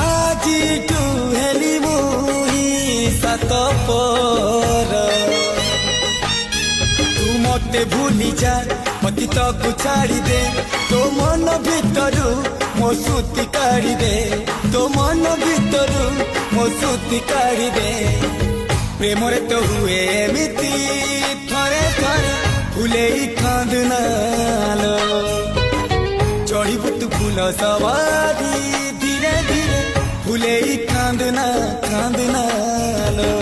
आजिठु heli मुही सात पर तू मते भूली जा अतीत को छाड़ी दे तो मन भितरु मो सुती काढ़ी दे तो मन भितरु मो सुती काढ़ी दे प्रेम रे तो हुए एमिति थरे थरे फुले कांदनालो चढ़ू तू फूल सवारी धीरे धीरे फुले कांदना कांदनालो।